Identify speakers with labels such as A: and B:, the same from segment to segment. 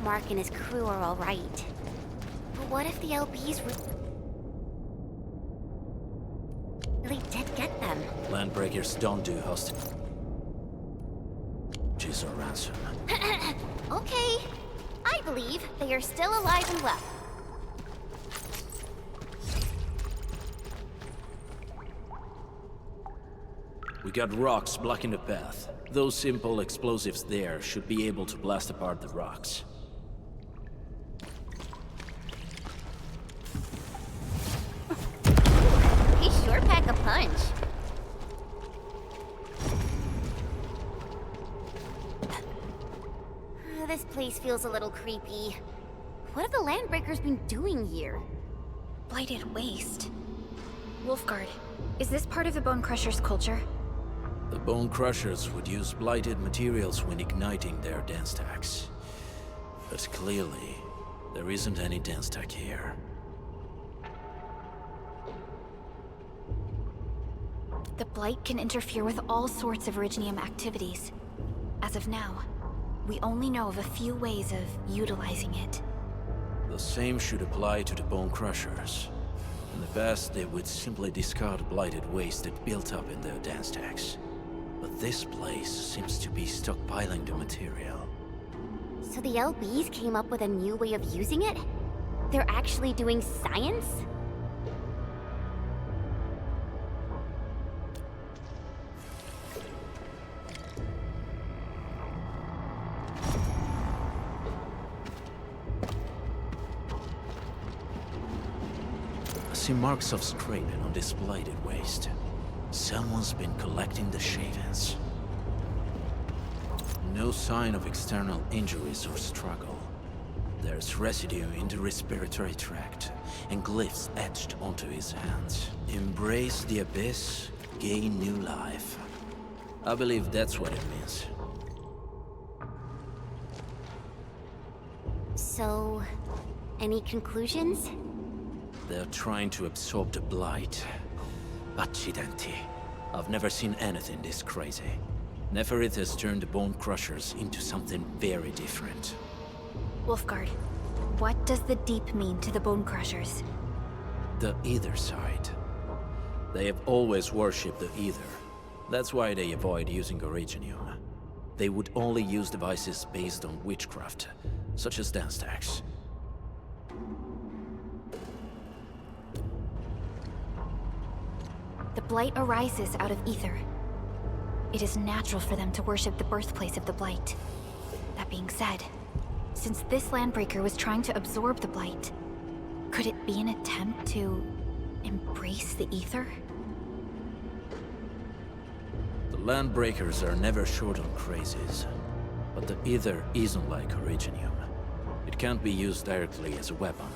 A: Mark and his crew are alright. But what if the LBs really did get them?
B: Landbreakers don't do hostages or ransom.
A: Okay. I believe they are still alive and well.
B: We got rocks blocking the path. Those simple explosives there should be able to blast apart the rocks.
A: He sure pack a punch. This place feels a little creepy. What have the Landbreakers been doing here?
C: Blighted waste. Wolfguard, is this part of the Bone Crusher's culture?
B: The Bone Crushers would use blighted materials when igniting their dance stacks. But clearly, there isn't any dance stack here.
C: The Blight can interfere with all sorts of Rhodagn activities. As of now, we only know of a few ways of utilizing it.
B: The same should apply to the Bone Crushers. In the past, they would simply discard blighted waste that built up in their dance stacks. But this place seems to be stockpiling the material.
A: So the LBs came up with a new way of using it? They're actually doing science?
B: I see marks of scraping on this blighted waste. Someone's been collecting the shavings. No sign of external injuries or struggle. There's residue in the respiratory tract, and glyphs etched onto his hands. Embrace the abyss, gain new life. I believe that's what it means.
A: So, any conclusions?
B: They're trying to absorb the blight. Accidenti. I've never seen anything this crazy. Nefarith has turned the Bone Crushers into something very different.
C: Wolfguard, what does the Deep mean to the Bone Crushers?
B: The Ether side. They have always worshipped the Ether. That's why they avoid using Originium. They would only use devices based on witchcraft, such as dance stacks.
C: The Blight arises out of Ether. It is natural for them to worship the birthplace of the Blight. That being said, since this Landbreaker was trying to absorb the Blight, could it be an attempt to embrace the Ether?
B: The Landbreakers are never short on crazes, but the Ether isn't like Originium. It can't be used directly as a weapon,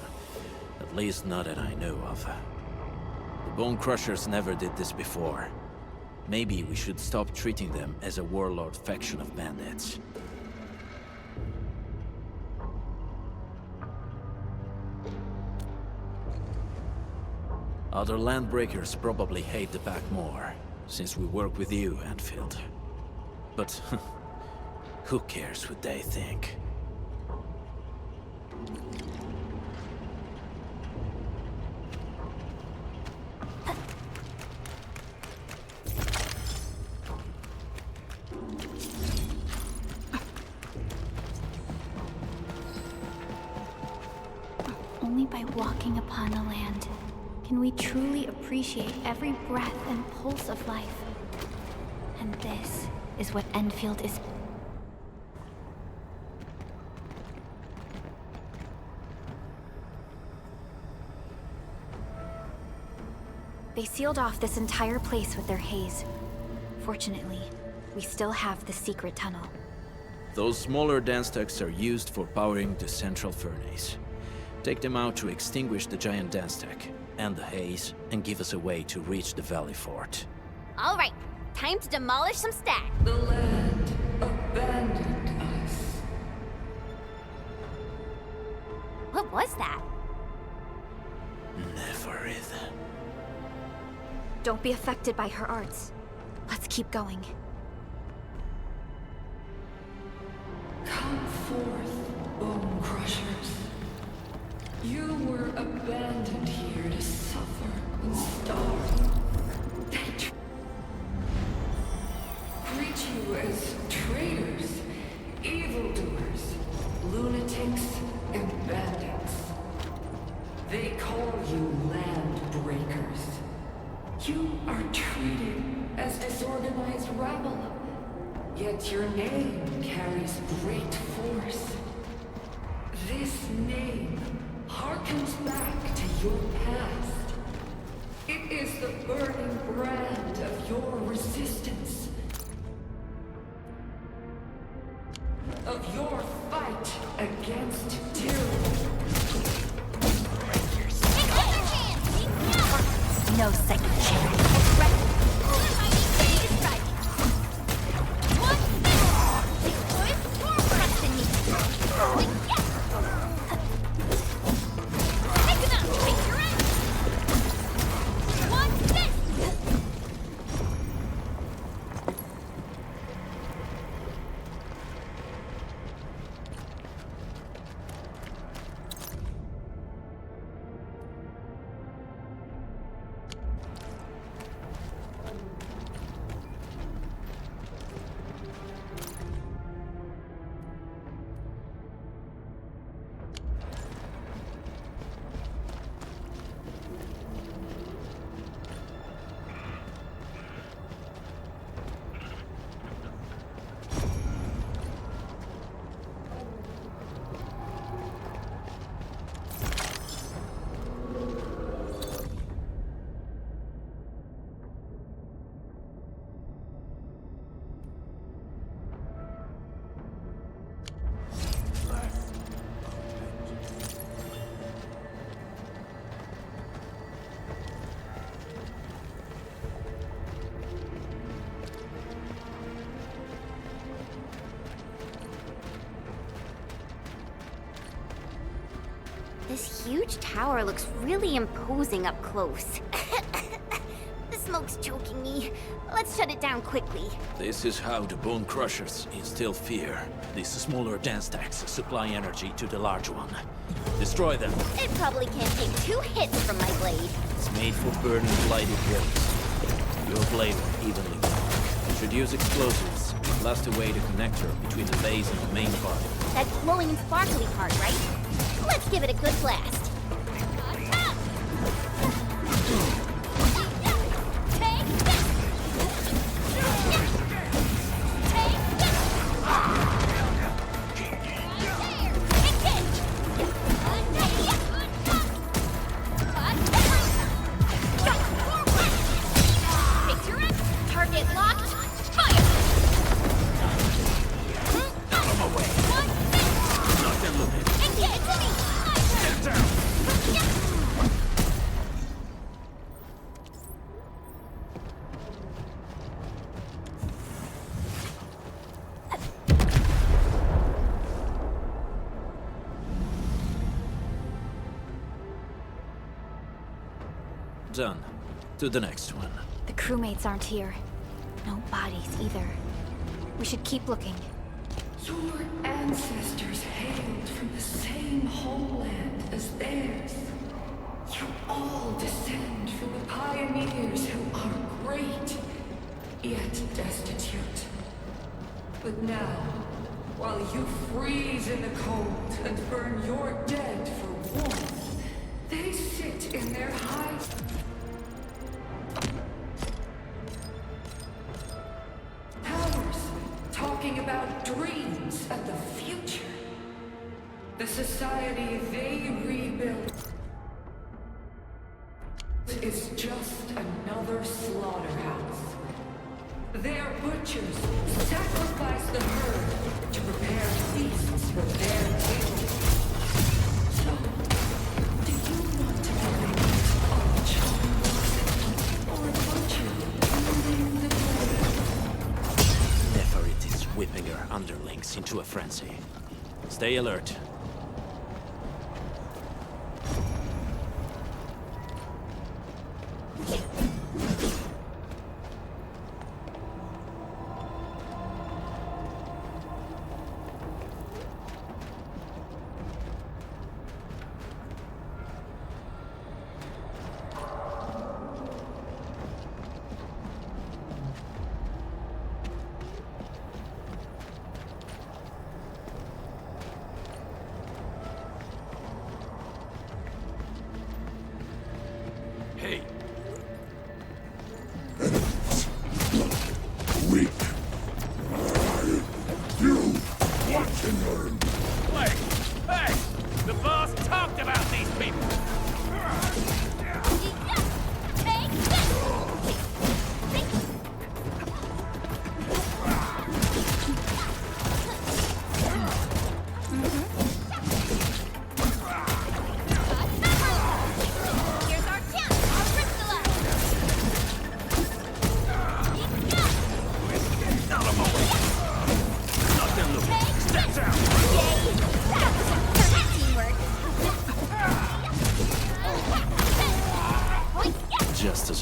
B: at least not that I know of. The Bone Crushers never did this before. Maybe we should stop treating them as a warlord faction of bandits. Other Landbreakers probably hate the pack more, since we work with you, Endfield. But who cares what they think?
C: Only by walking upon the land can we truly appreciate every breath and pulse of life. And this is what Endfield is. They sealed off this entire place with their haze. Fortunately, we still have the secret tunnel.
B: Those smaller dance stacks are used for powering the central furnace. Take them out to extinguish the giant dance stack and the haze, and give us a way to reach the Vally Fort.
A: All right, time to demolish some stacks.
D: The land abandoned us.
A: What was that?
B: Nefarith.
C: Don't be affected by her arts. Let's keep going.
D: Come forth, Bone abandoned here to suffer and starve. They treat you as traitors, evildoers, lunatics, and bandits. They call you land breakers. You are treated as disorganized rabble, yet your name carries great force. This name harkens back to your past. It is the burning brand of your resistance, of your fight against tyranny.
C: No second chance.
A: This huge tower looks really imposing up close. The smoke's choking me. Let's shut it down quickly.
B: This is how the Bone Crushers instill fear. These smaller dance stacks supply energy to the large one. Destroy them.
A: It probably can't take 2 hits from my blade.
B: It's made for burning blighted hills. Your blade will evenly fall. Introduce explosives. Blast away the connector between the base and the main part.
A: That glowing and sparkly part, right? Let's give it a good blast.
C: Target locked. Fire!
B: Knock them loaded.
C: Get to me!
B: Get down! Done. To the next one.
C: The crewmates aren't here. No bodies either. We should keep looking.
D: Your ancestors hailed from the same homeland as theirs. You all descend from the pioneers who are great, yet destitute. But now, while you freeze in the cold and burn your dead for warmth, they sit in their high towers, talking about dreams and the future. The society they rebuilt is just another slaughterhouse. Their butchers sacrifice the herd to prepare feasts for their table. So, do you want to be a child or a butcher in the
B: Nefarith is whipping her underlings into a frenzy. Stay alert.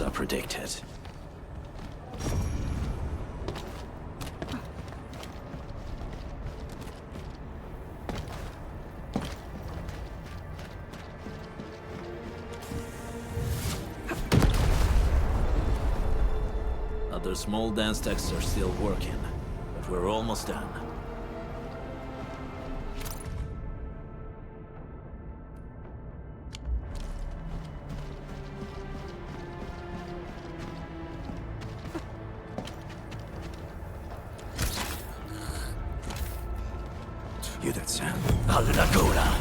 B: As I predicted. Other small dance techs are still working, but we're almost done. You that sound? Allora!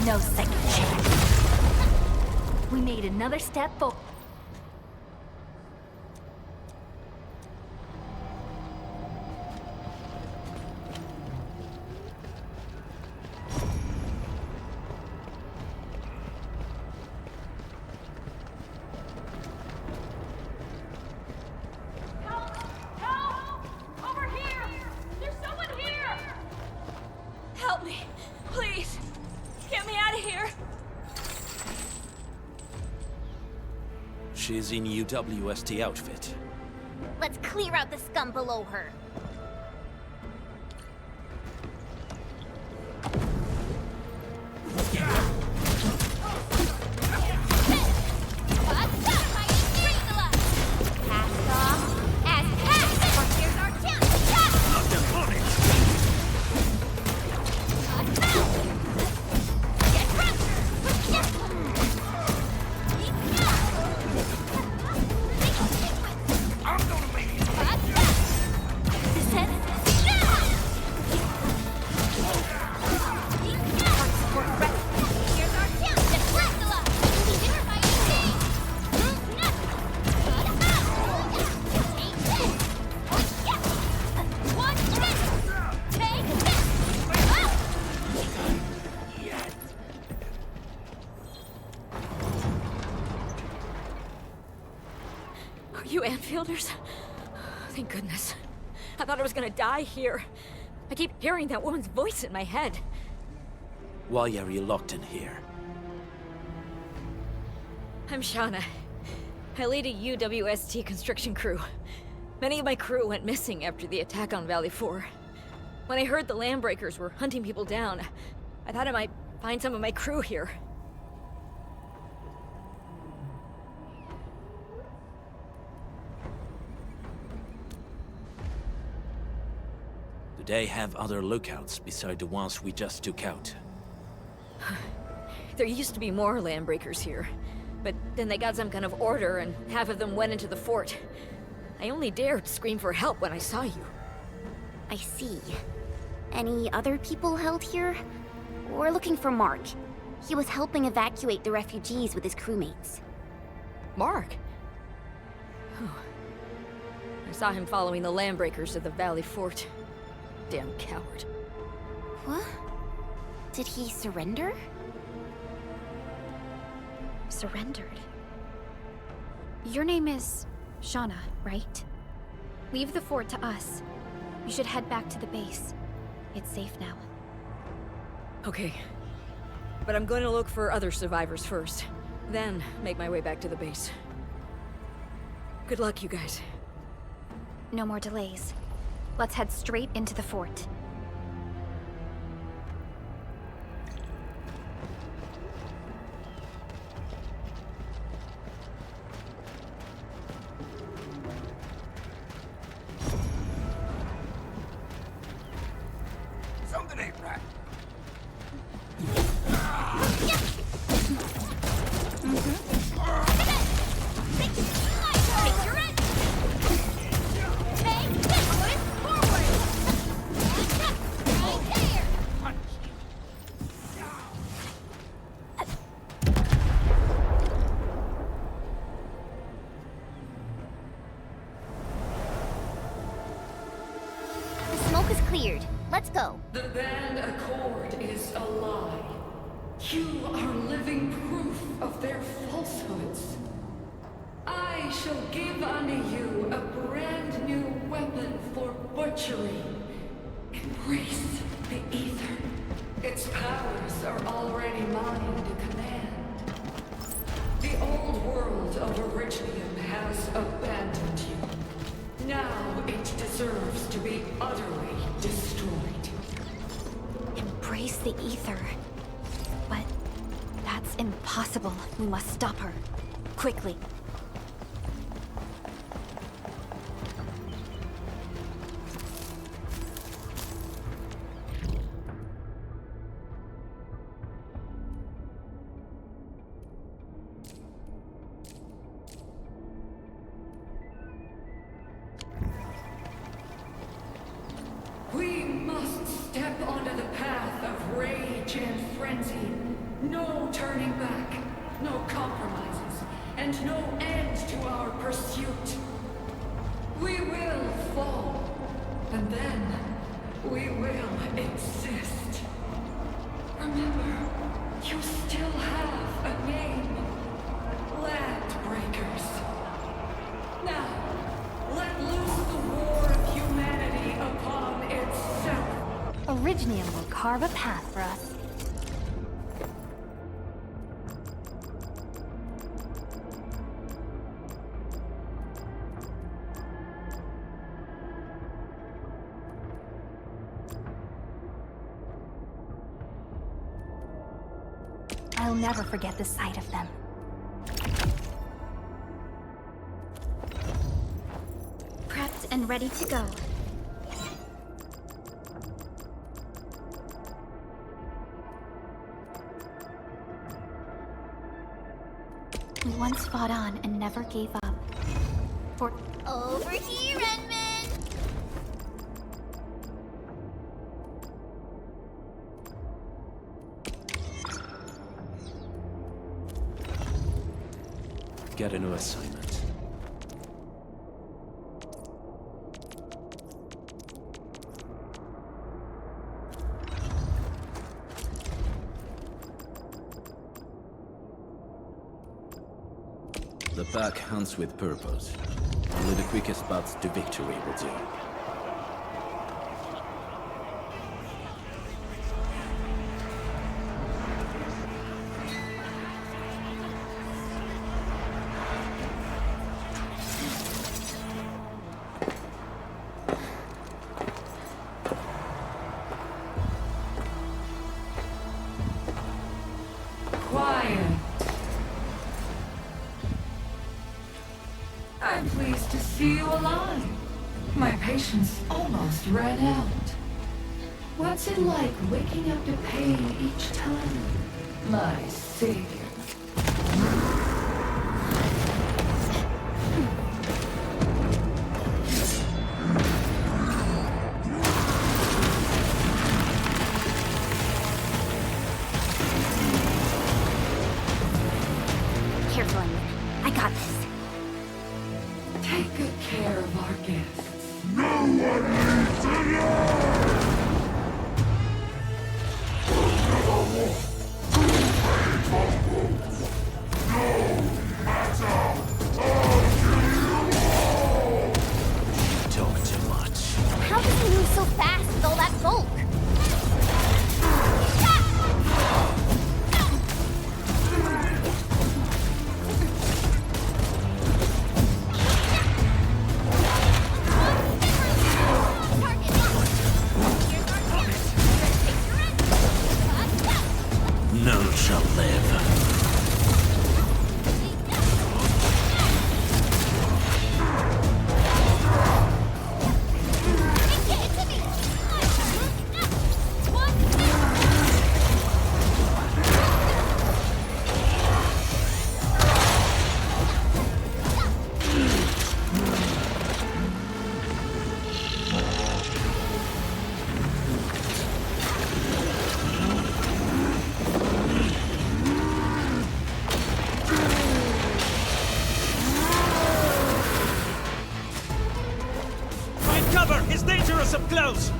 C: No second chance. We made another step forward.
B: She's in UWST outfit.
A: Let's clear out the scum below her.
E: You Endfielders? Thank goodness. I thought I was gonna die here. I keep hearing that woman's voice in my head.
B: Why are you locked in here?
E: I'm Shauna. I lead a UWST construction crew. Many of my crew went missing after the attack on Vally Fort. When I heard the Landbreakers were hunting people down, I thought I might find some of my crew here.
B: Do they have other lookouts beside the ones we just took out?
E: There used to be more Landbreakers here, but then they got some kind of order and half of them went into the fort. I only dared scream for help when I saw you.
A: I see. Any other people held here? We're looking for Mark. He was helping evacuate the refugees with his crewmates.
E: Mark? Oh. I saw him following the Landbreakers to the Vally Fort. Damn coward.
A: What? Did he surrender?
C: Surrendered. Your name is Shauna, right? Leave the fort to us. You should head back to the base. It's safe now.
E: Okay. But I'm going to look for other survivors first. Then make my way back to the base. Good luck, you guys.
C: No more delays. Let's head straight into the fort.
F: Something ain't right.
D: You are living proof of their falsehoods. I shall give unto you a brand new weapon for butchery. Embrace the Ether. Its powers are already mine to command. The old world of Originium has abandoned you. Now it deserves to be utterly destroyed.
C: Embrace the Ether. But that's impossible. We must stop her. Quickly.
D: We must step onto the path of rage and frenzy. No turning back, no compromises, and no end to our pursuit. We will fall, and then we will exist. Remember, you still have a name. Landbreakers. Now, let loose the war of humanity upon itself.
C: Originium will carve a path for us. I'll never forget the sight of them.
A: Prepped and ready to go.
C: We once fought on and never gave up. For
A: Over here, Redmond!
B: Get a new assignment. The pack hunts with purpose. Only the quickest path to victory will do.
D: Quiet. I'm pleased to see you alive. My patience almost ran out. What's it like waking up to pain each time? My savior.
A: Careful, Emily. I got this.
D: Take good care of our guests.
B: Talk too much.
A: How does he move so fast with all that bulk?
B: None shall live.
F: Find cover! It's dangerous up close!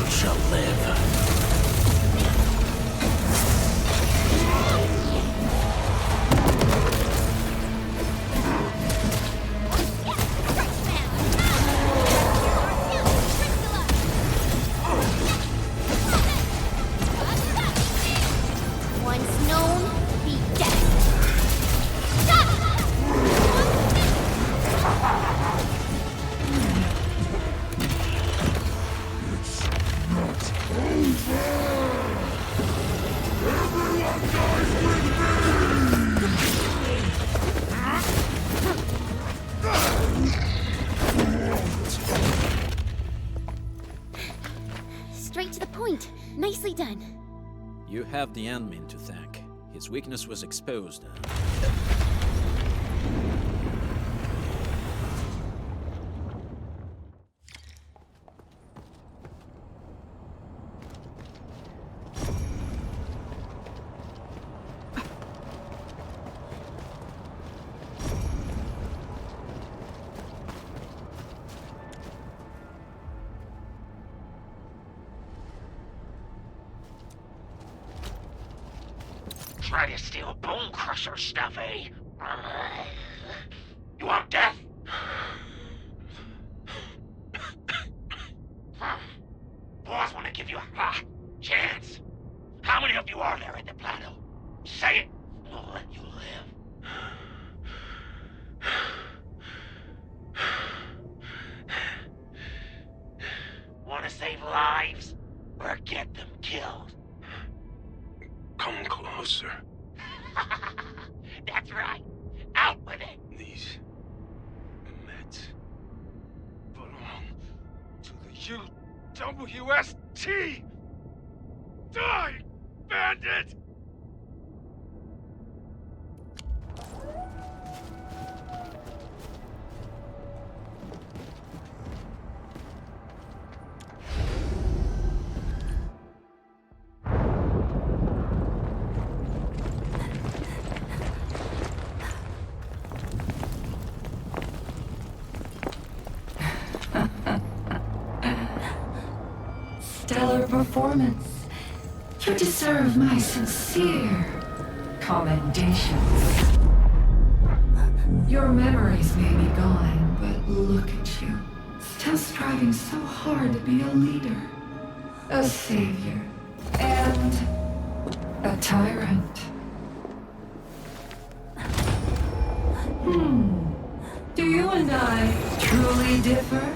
B: shall live.
A: Once known, be dead. Straight to the point. Nicely done.
B: You have the admin to thank. His weakness was exposed.
G: Try to steal Bone Crusher stuff, eh? You want death? Boss want to give you a chance. How many of you are there at the plateau? Say it, and I'll let you live. Want to save lives? Or get them killed?
H: Come closer.
G: That's right. Out with it.
H: These meds belong to the UWST! Die, bandit!
D: Stellar performance. You deserve my sincere commendations. Your memories may be gone, but look at you. Still striving so hard to be a leader, a savior, and a tyrant. Do you and I truly differ?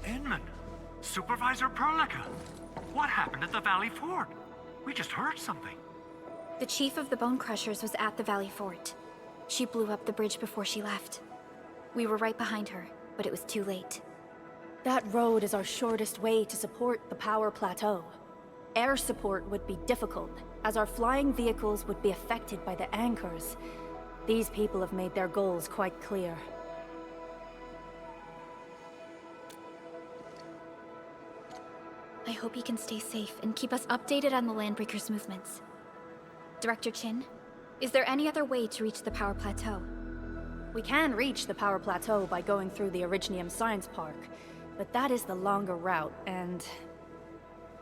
I: Inman! Supervisor Perlica! What happened at the Valley Fort? We just heard something.
C: The chief of the Bone Crushers was at the Valley Fort. She blew up the bridge before she left. We were right behind her, but it was too late.
J: That road is our shortest way to support the power plateau. Air support would be difficult, as our flying vehicles would be affected by the anchors. These people have made their goals quite clear.
C: I hope he can stay safe and keep us updated on the Landbreakers' movements. Director Chin, is there any other way to reach the power plateau?
J: We can reach the power plateau by going through the Originium Science Park, but that is the longer route, and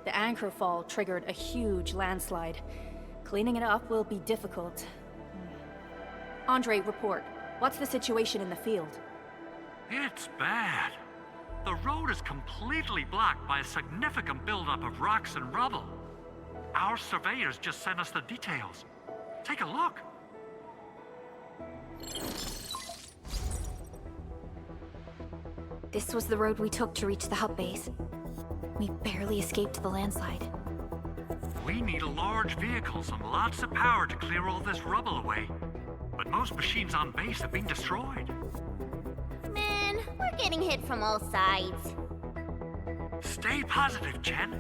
J: the anchor fall triggered a huge landslide. Cleaning it up will be difficult. Andre, report. What's the situation in the field?
I: It's bad. The road is completely blocked by a significant buildup of rocks and rubble. Our surveyors just sent us the details. Take a look.
C: This was the road we took to reach the hub base. We barely escaped the landslide.
I: We need large vehicles and lots of power to clear all this rubble away. But most Those machines on base have been destroyed.
A: Man, we're getting hit from all sides.
I: Stay positive, Chen.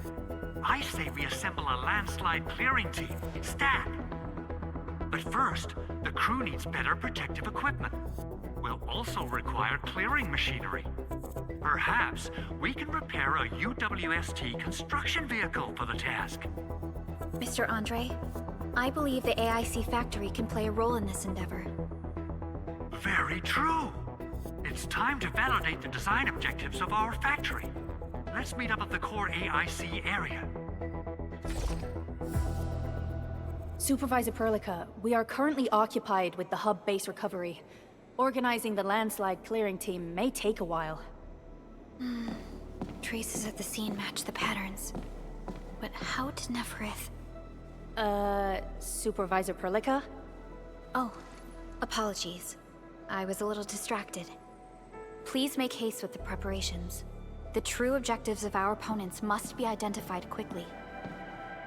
I: I say we assemble a landslide clearing team, stat. But first, the crew needs better protective equipment. We'll also require clearing machinery. Perhaps we can repair a UWST construction vehicle for the task.
C: Mr. Andre, I believe the AIC factory can play a role in this endeavor.
I: Very true. It's time to validate the design objectives of our factory. Let's meet up at the core AIC area.
J: Supervisor Perlica, we are currently occupied with the hub base recovery. Organizing the landslide clearing team may take a while.
C: Traces at the scene match the patterns. But how did Nefarith...
J: Supervisor Perlica?
C: Oh, apologies. I was a little distracted. Please make haste with the preparations. The true objectives of our opponents must be identified quickly.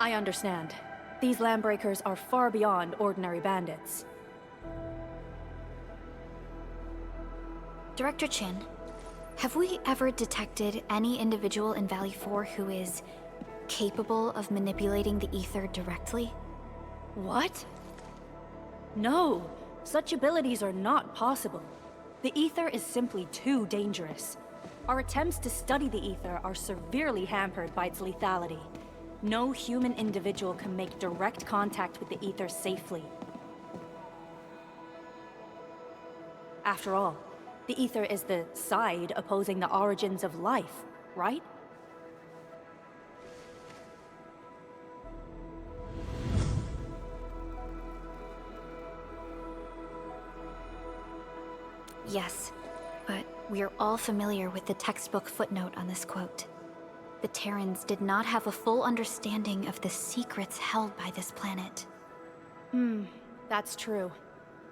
J: I understand. These landbreakers are far beyond ordinary bandits.
C: Director Chin, have we ever detected any individual in Valley Fort who is capable of manipulating the ether directly?
J: What? No, such abilities are not possible. The ether is simply too dangerous. Our attempts to study the ether are severely hampered by its lethality. No human individual can make direct contact with the ether safely. After all, the ether is the side opposing the origins of life, right?
C: Yes, but we are all familiar with the textbook footnote on this quote. The Terrans did not have a full understanding of the secrets held by this planet.
J: That's true.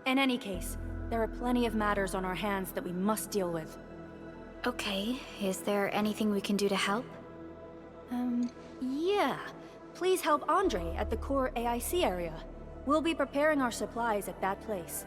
J: In any case, there are plenty of matters on our hands that we must deal with.
C: Okay, is there anything we can do to help?
J: Yeah. Please help Andre at the core AIC area. We'll be preparing our supplies at that place.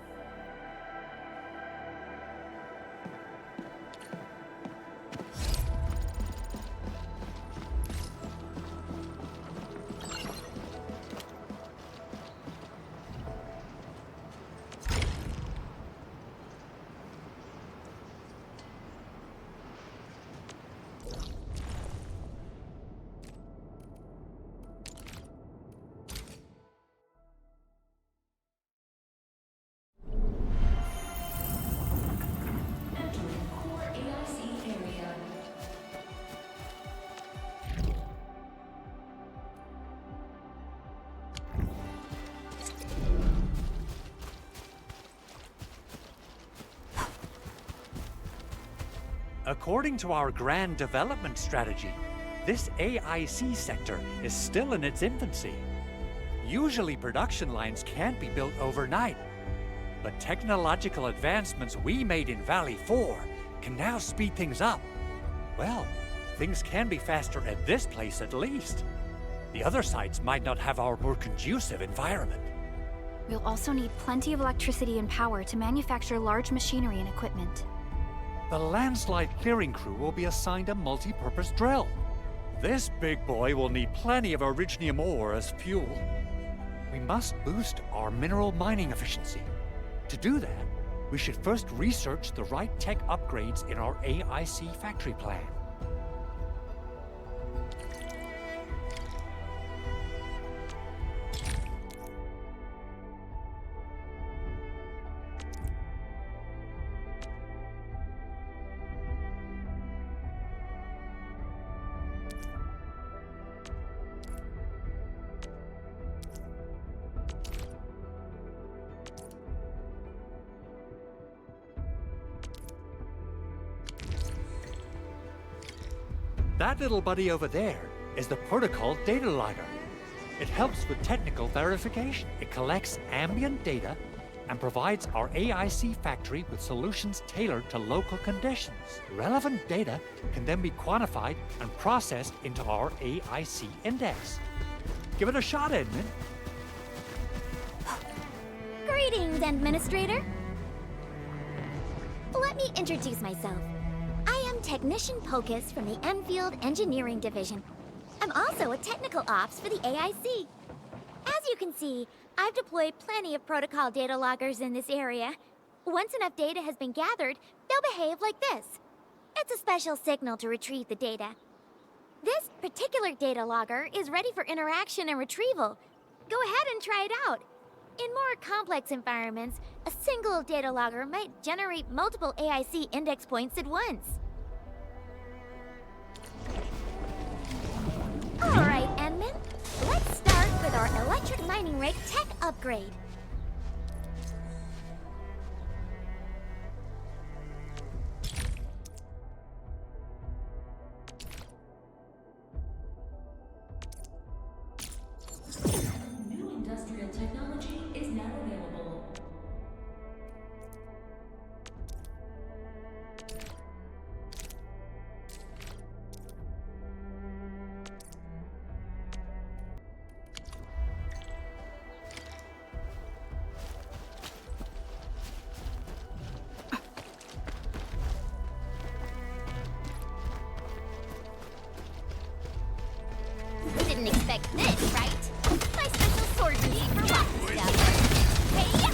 K: According to our grand development strategy, this AIC sector is still in its infancy. Usually production lines can't be built overnight, but technological advancements we made in Valley Fort can now speed things up. Well, things can be faster at this place at least. The other sites might not have our more conducive environment.
C: We'll also need plenty of electricity and power to manufacture large machinery and equipment.
K: The landslide clearing crew will be assigned a multi-purpose drill. This big boy will need plenty of originium ore as fuel. We must boost our mineral mining efficiency. To do that, we should first research the right tech upgrades in our AIC factory plan. That little buddy over there is the protocol data logger. It helps with technical verification. It collects ambient data and provides our AIC factory with solutions tailored to local conditions. Relevant data can then be quantified and processed into our AIC index. Give it a shot, Edmund.
A: Greetings, Systems Administrator. Let me introduce myself. I am Technician Pocus from the Endfield Engineering Division. I'm also a Technical Ops for the AIC. As you can see, I've deployed plenty of protocol data loggers in this area. Once enough data has been gathered, they'll behave like this. It's a special signal to retrieve the data. This particular data logger is ready for interaction and retrieval. Go ahead and try it out. In more complex environments, a single data logger might generate multiple AIC index points at once. Alright, Enman. Let's start with our electric mining rig tech upgrade.
D: New industrial technology is now available.
A: Didn't expect this, right? My special swordsmanship for rocky stuff. Hey-ya!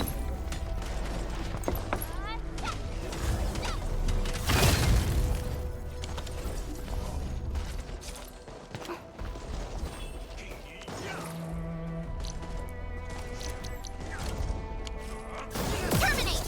A: Terminate!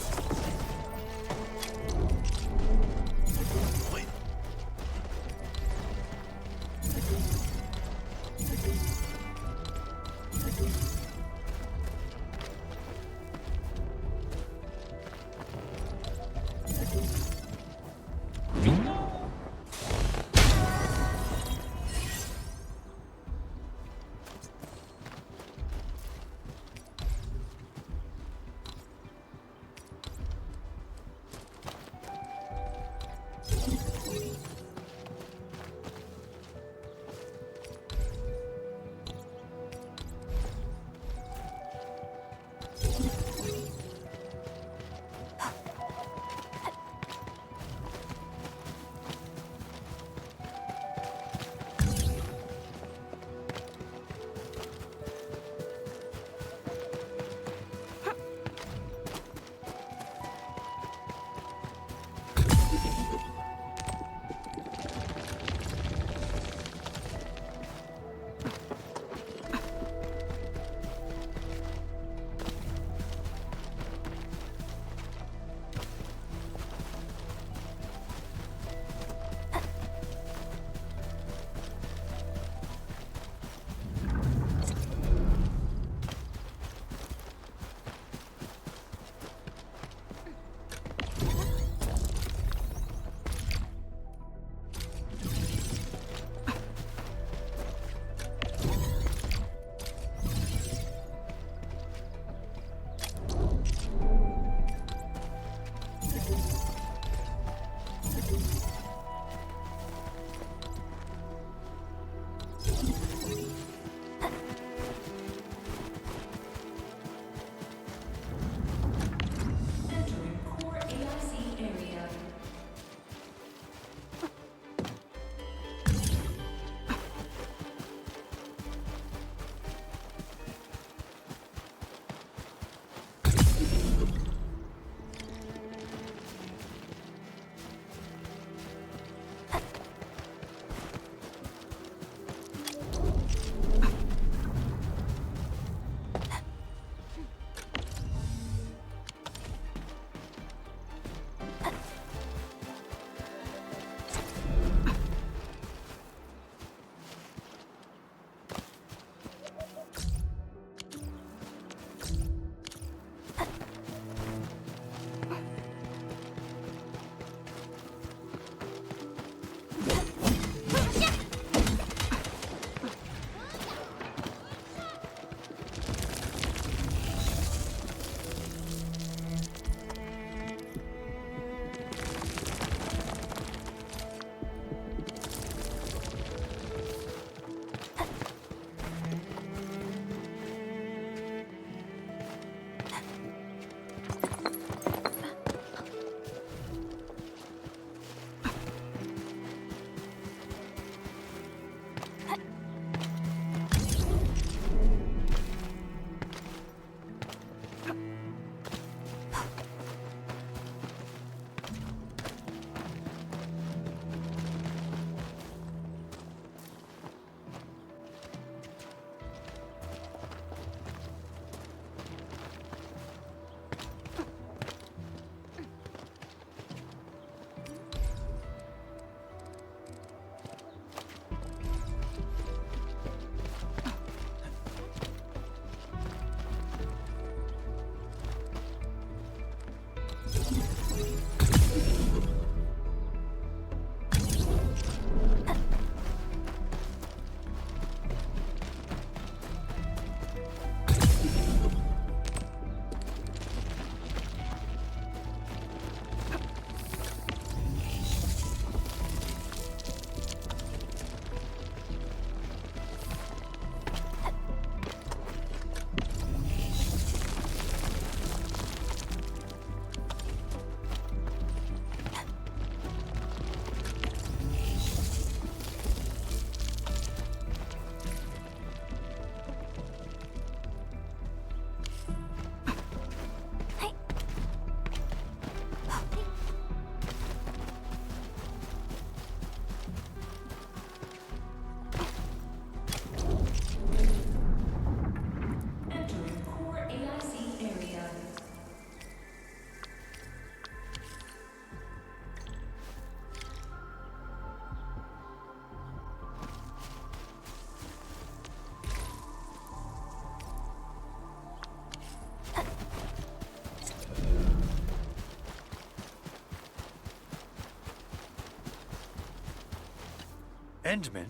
K: Endman,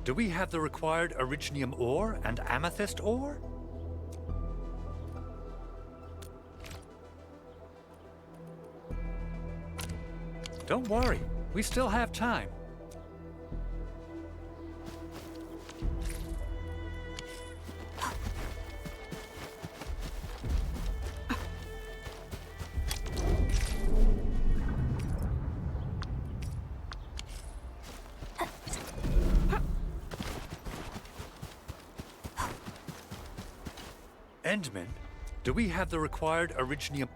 K: do we have the required Originium ore and amethyst ore? Don't worry, we still have time. Endman, do we have the required Originium?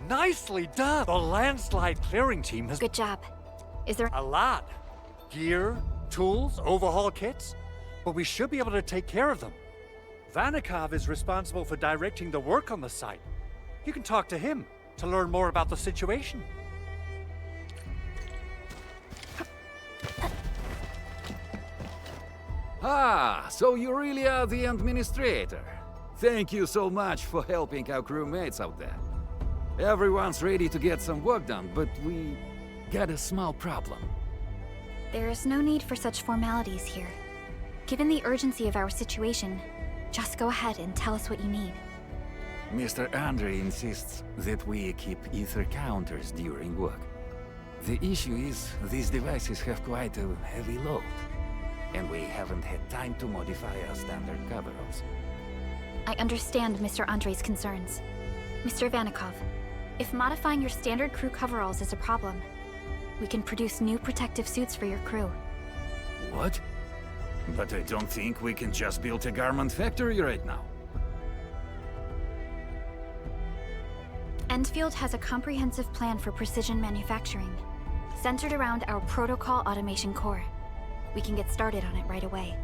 K: Nicely done! The landslide clearing team has—
C: Good job. Is there—
K: A lot. Gear, tools, overhaul kits. But we should be able to take care of them. Vanikov is responsible for directing the work on the site. You can talk to him to learn more about the situation.
L: Ah, so you really are the administrator. Thank you so much for helping our crewmates out there. Everyone's ready to get some work done, but we got a small problem.
C: There is no need for such formalities here. Given the urgency of our situation, just go ahead and tell us what you need.
L: Mr. Andre insists that we keep ether counters during work. The issue is, these devices have quite a heavy load, and we haven't had time to modify our standard coveralls.
C: I understand Mr. Andre's concerns. Mr. Vanikov, if modifying your standard crew coveralls is a problem, we can produce new protective suits for your crew.
L: What? But I don't think we can just build a garment factory right now.
C: Endfield has a comprehensive plan for precision manufacturing, centered around our protocol automation core. We can get started on it right away.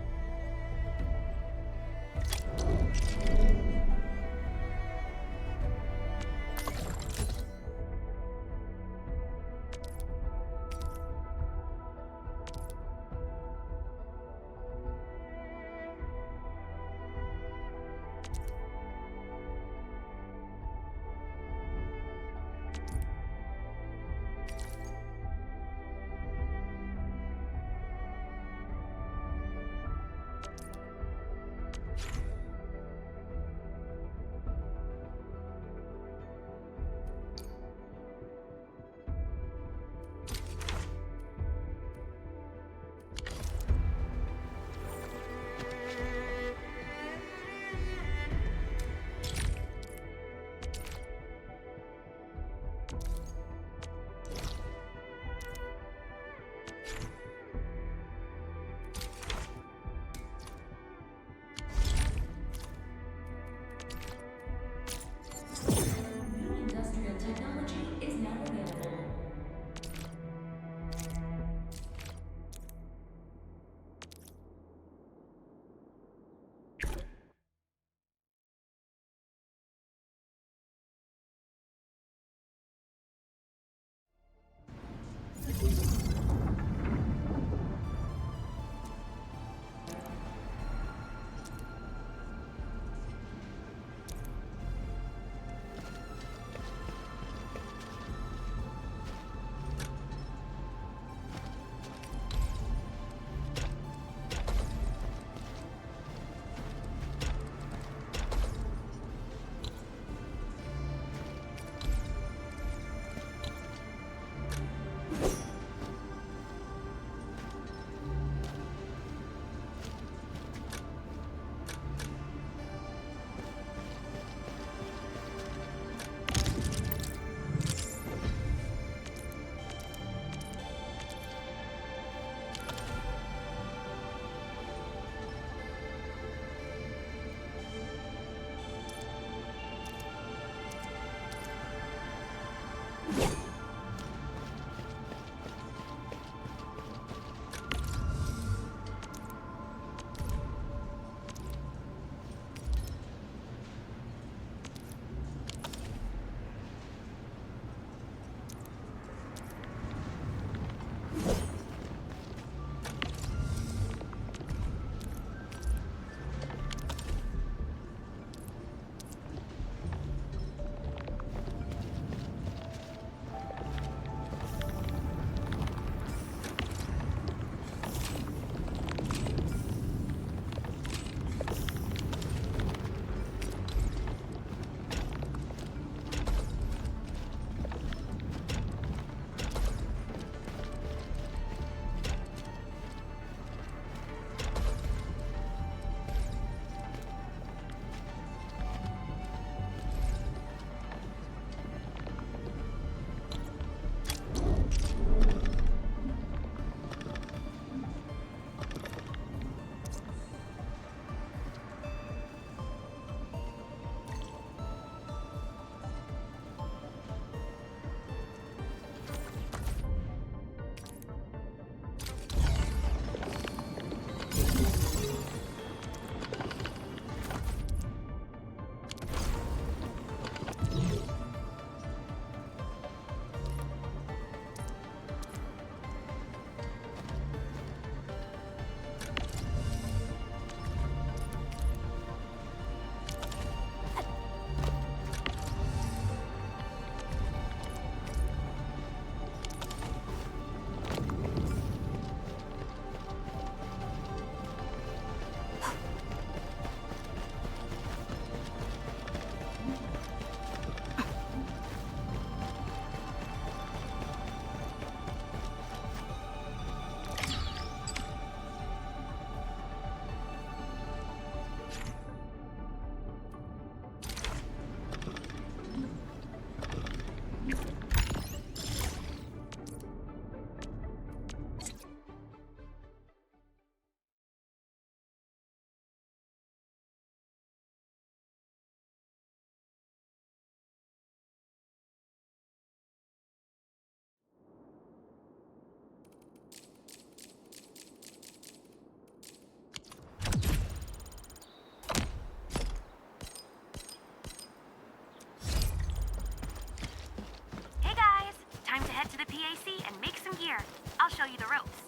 M: head to the PAC and make some gear. I'll show you the ropes.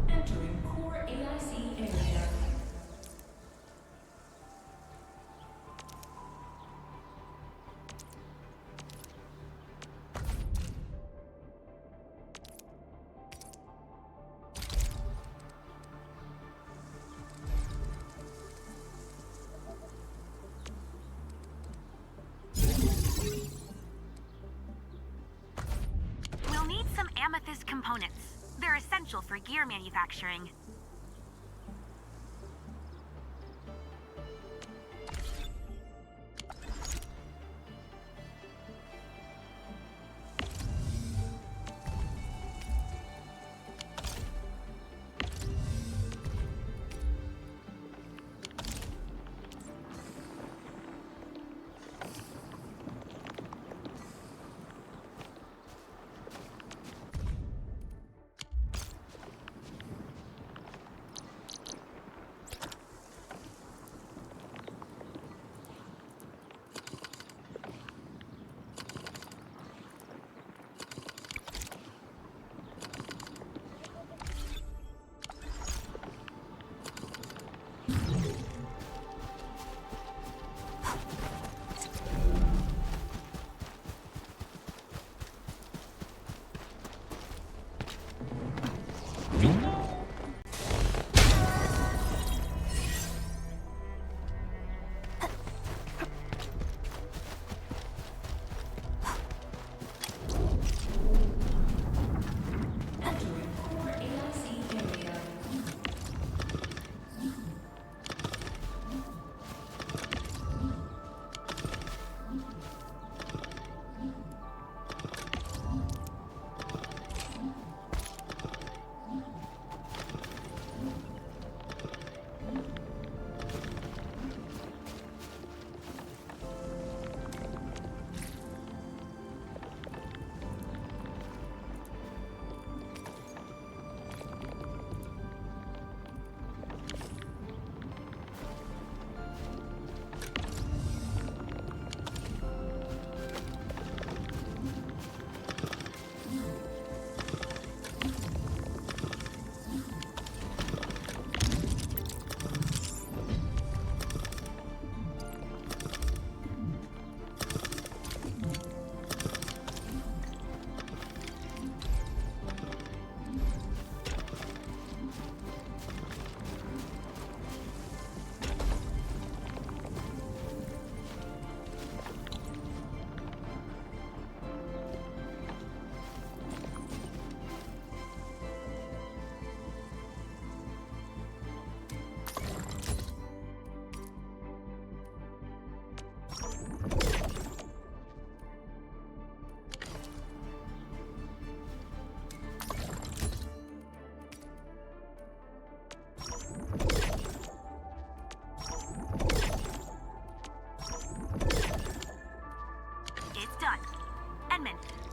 D: Entering core AIC area.
M: We'll need some amethyst components. They're essential for gear manufacturing.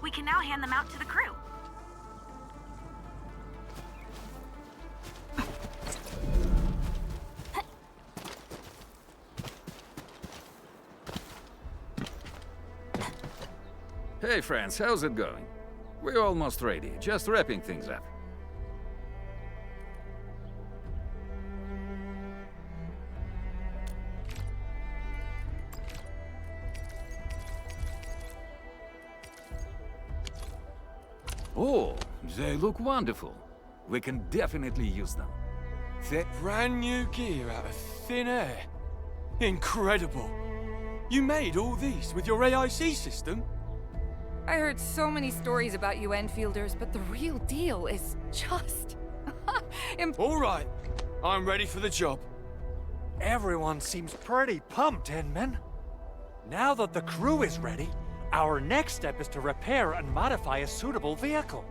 M: We can now hand them out to the crew.
L: Hey friends, how's it going? We're almost ready, just wrapping things up. Oh, they look wonderful. We can definitely use them.
N: That brand new gear out of thin air. Incredible. You made all these with your AIC system?
O: I heard so many stories about you Enfielders, but the real deal is just...
N: All right, I'm ready for the job.
K: Everyone seems pretty pumped, Inman. Now that the crew is ready, our next step is to repair and modify a suitable vehicle.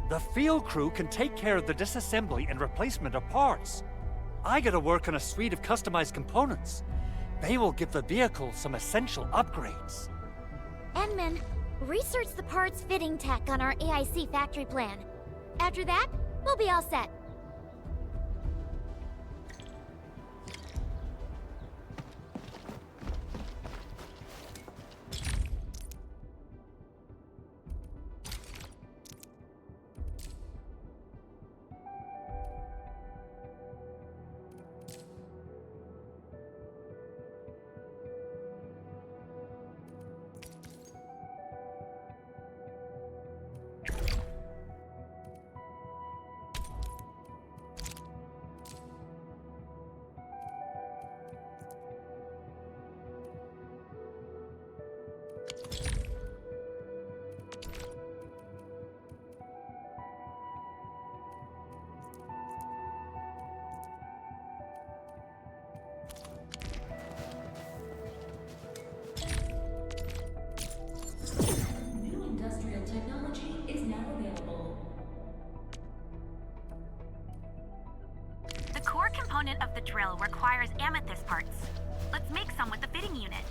K: The field crew can take care of the disassembly and replacement of parts. I gotta work on a suite of customized components. They will give the vehicle some essential upgrades.
A: Enman, research the parts fitting tech on our AIC factory plan. After that, we'll be all set.
M: component of the drill requires amethyst parts. Let's make some with the fitting unit.